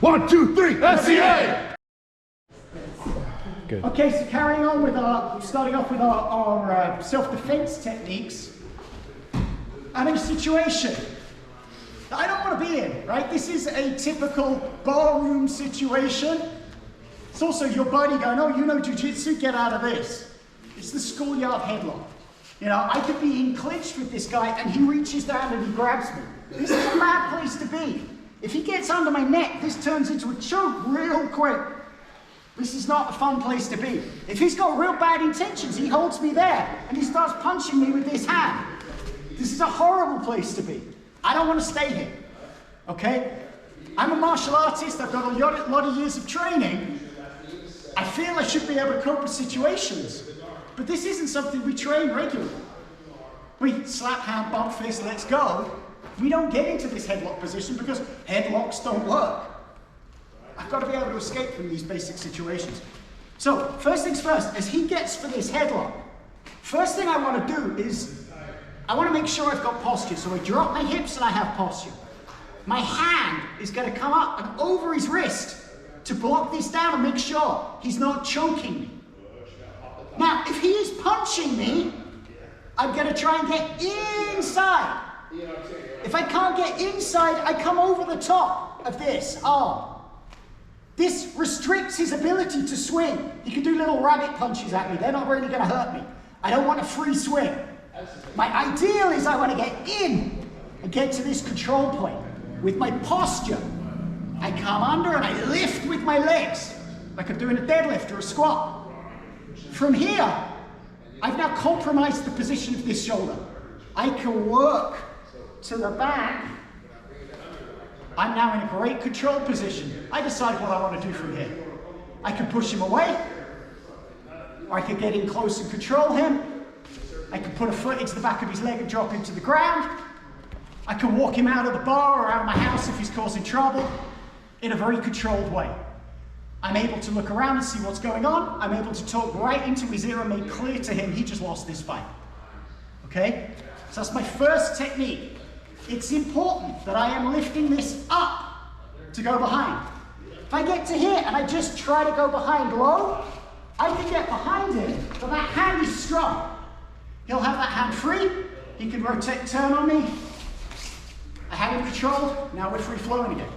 1, 2, 3, FCA! Good. Okay, so carrying on with starting off with our self-defense techniques. I'm in a situation that I don't want to be in, right? This is a typical barroom situation. It's also your buddy going, oh, you know jiu-jitsu, get out of this. It's the schoolyard headlock. You know, I could be in clinch with this guy and he reaches down and he grabs me. This is a bad place to be. If he gets under my neck, this turns into a choke real quick. This is not a fun place to be. If he's got real bad intentions, he holds me there and he starts punching me with his hand. This is a horrible place to be. I don't want to stay here, okay? I'm a martial artist, I've got a lot of years of training. I feel I should be able to cope with situations, but this isn't something we train regularly. We slap hand, bump fist, let's go. We don't get into this headlock position because headlocks don't work. I've got to be able to escape from these basic situations. So, first things first, as he gets for this headlock, first thing I want to do is, I want to make sure I've got posture. So I drop my hips and I have posture. My hand is going to come up and over his wrist to block this down and make sure he's not choking me. Now, if he is punching me, I'm going to try and get inside. If I can't get inside, I come over the top of this arm. This restricts his ability to swing. He can do little rabbit punches at me. They're not really going to hurt me. I don't want a free swing. My ideal is I want to get in and get to this control point. With my posture, I come under and I lift with my legs, like I'm doing a deadlift or a squat. From here, I've now compromised the position of this shoulder. I can work to the back. I'm now in a great control position. I decide what I want to do from here. I can push him away, or I can get in close and control him. I can put a foot into the back of his leg and drop him to the ground. I can walk him out of the bar or out of my house if he's causing trouble in a very controlled way. I'm able to look around and see what's going on. I'm able to talk right into his ear and make clear to him he just lost this fight. Okay? So that's my first technique. It's important that I am lifting this up to go behind. If I get to here and I just try to go behind low, I can get behind him, but that hand is strong. He'll have that hand free. He can rotate, turn on me. I have him controlled. Now we're free flowing again.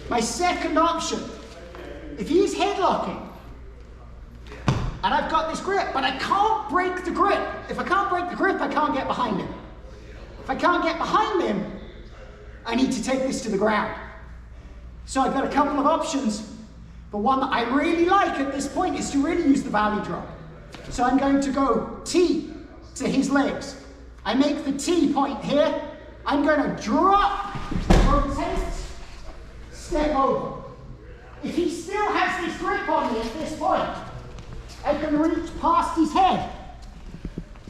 My second option, if he's headlocking, and I've got this grip, but I can't break the grip. If I can't break the grip, I can't get behind him. If I can't get behind him, I need to take this to the ground. So I've got a couple of options, but one that I really like at this point is to really use the valley drop. So I'm going to go T to his legs. I make the T point here. I'm going to drop, rotate, step over. If he still has this grip on me at this point, I can reach past his head,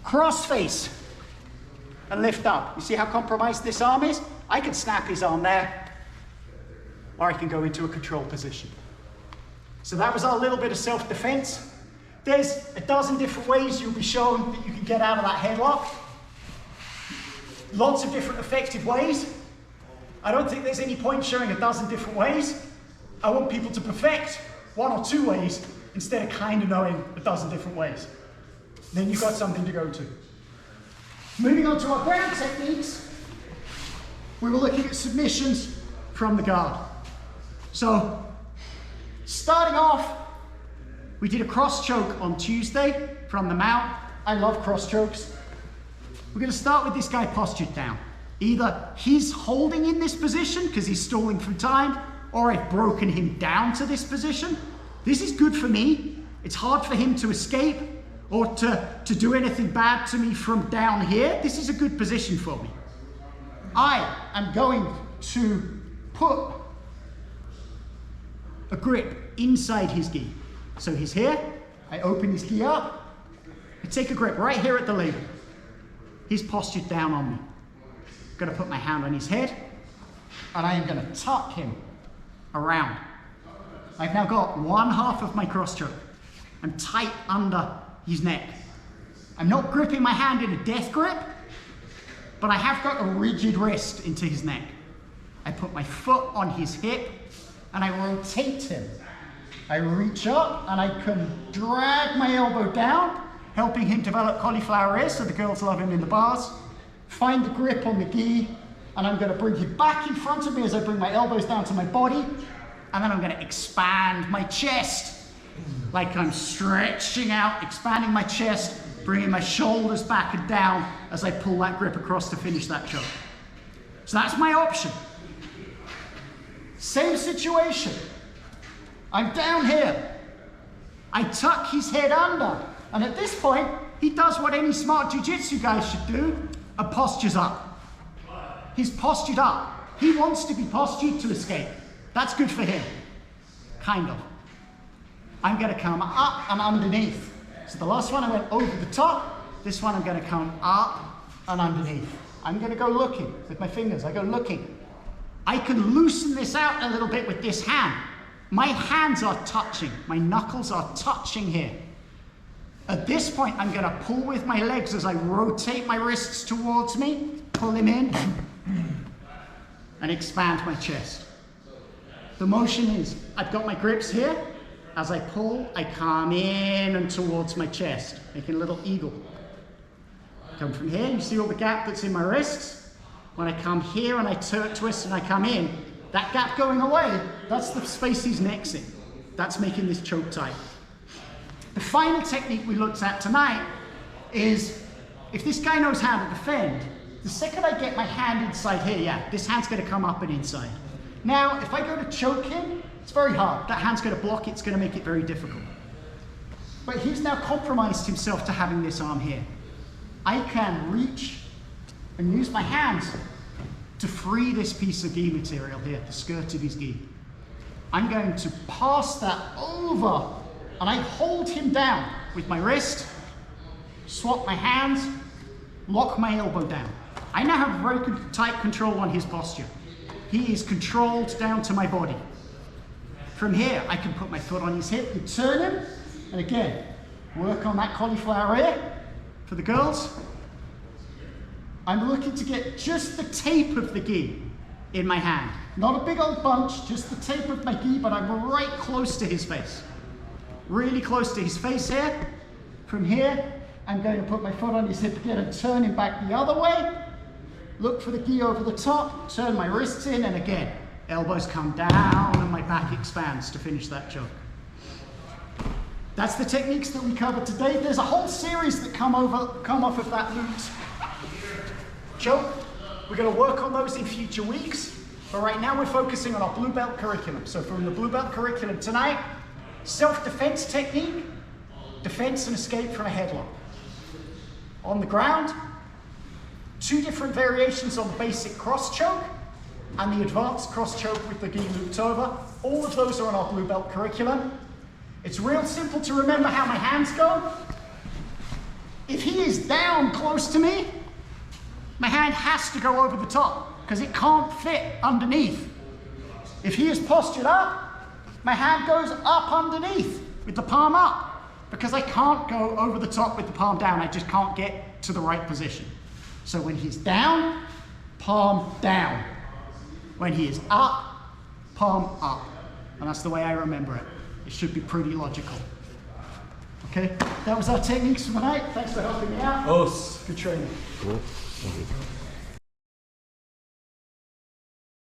cross face, and lift up. You see how compromised this arm is? I can snap his arm there, or I can go into a control position. So that was our little bit of self-defense. There's a dozen different ways you'll be shown that you can get out of that headlock. Lots of different effective ways. I don't think there's any point showing a dozen different ways. I want people to perfect 1 or 2 ways instead of kind of knowing a dozen different ways. Then you've got something to go to. Moving on to our ground techniques, we were looking at submissions from the guard. So, starting off, we did a cross choke on Tuesday from the mount. I love cross chokes. We're going to start with this guy postured down. Either he's holding in this position because he's stalling for time, or I've broken him down to this position. This is good for me. It's hard for him to escape or to do anything bad to me from down here. This is a good position for me. I am going to put a grip inside his gi. So he's here, I open his gi up, I take a grip right here at the label. He's postured down on me. I'm gonna put my hand on his head, and I am gonna tuck him around. I've now got 1/2 of my cross choke. I'm tight under his neck. I'm not gripping my hand in a death grip, but I have got a rigid wrist into his neck. I put my foot on his hip and I rotate him. I reach up and I can drag my elbow down, helping him develop cauliflower ears so the girls love him in the bars. Find the grip on the gi, and I'm going to bring him back in front of me as I bring my elbows down to my body, and then I'm going to expand my chest, like I'm stretching out, expanding my chest, bringing my shoulders back and down as I pull that grip across to finish that choke. So that's my option. Same situation. I'm down here. I tuck his head under, and at this point, he does what any smart jiu-jitsu guy should do, and postures up. He's postured up. He wants to be postured to escape. That's good for him. Kind of. I'm going to come up and underneath. So the last one I went over the top. This one I'm going to come up and underneath. I'm going to go looking with my fingers. I go looking. I can loosen this out a little bit with this hand. My hands are touching. My knuckles are touching here. At this point, I'm going to pull with my legs as I rotate my wrists towards me, pull him in, and expand my chest. The motion is, I've got my grips here. As I pull, I come in and towards my chest, making a little eagle. Come from here, you see all the gap that's in my wrists? When I come here and I twist and I come in, that gap going away, that's the space his neck's in. That's making this choke tight. The final technique we looked at tonight is, if this guy knows how to defend, the second I get my hand inside here, yeah, this hand's going to come up and inside. Now, if I go to choke him, it's very hard. That hand's going to block it, it's going to make it very difficult. But he's now compromised himself to having this arm here. I can reach and use my hands to free this piece of gi material here, the skirt of his gi. I'm going to pass that over, and I hold him down with my wrist, swap my hands, lock my elbow down. I now have very tight control on his posture. He is controlled down to my body. From here, I can put my foot on his hip and turn him, and again, work on that cauliflower ear for the girls. I'm looking to get just the tape of the gi in my hand. Not a big old bunch, just the tape of my gi, but I'm right close to his face. Really close to his face here. From here, I'm going to put my foot on his hip again and turn him back the other way. Look for the gi over the top, turn my wrists in, and again, elbows come down and my back expands to finish that choke. That's the techniques that we covered today. There's a whole series that come off of that loot choke. We're going to work on those in future weeks, but right now we're focusing on our Blue Belt curriculum. So from the Blue Belt curriculum tonight, self-defense technique, defense and escape from a headlock. On the ground, 2 different variations on the basic cross choke and the advanced cross choke with the gi looped over. All of those are on our Blue Belt curriculum. It's real simple to remember how my hands go. If he is down close to me, my hand has to go over the top because it can't fit underneath. If he is postured up, my hand goes up underneath with the palm up because I can't go over the top with the palm down. I just can't get to the right position. So when he's down, palm down. When he is up, palm up. And that's the way I remember it. It should be pretty logical. Okay, that was our techniques for tonight. Thanks for helping me out. Os. Good training. Cool. Thank you.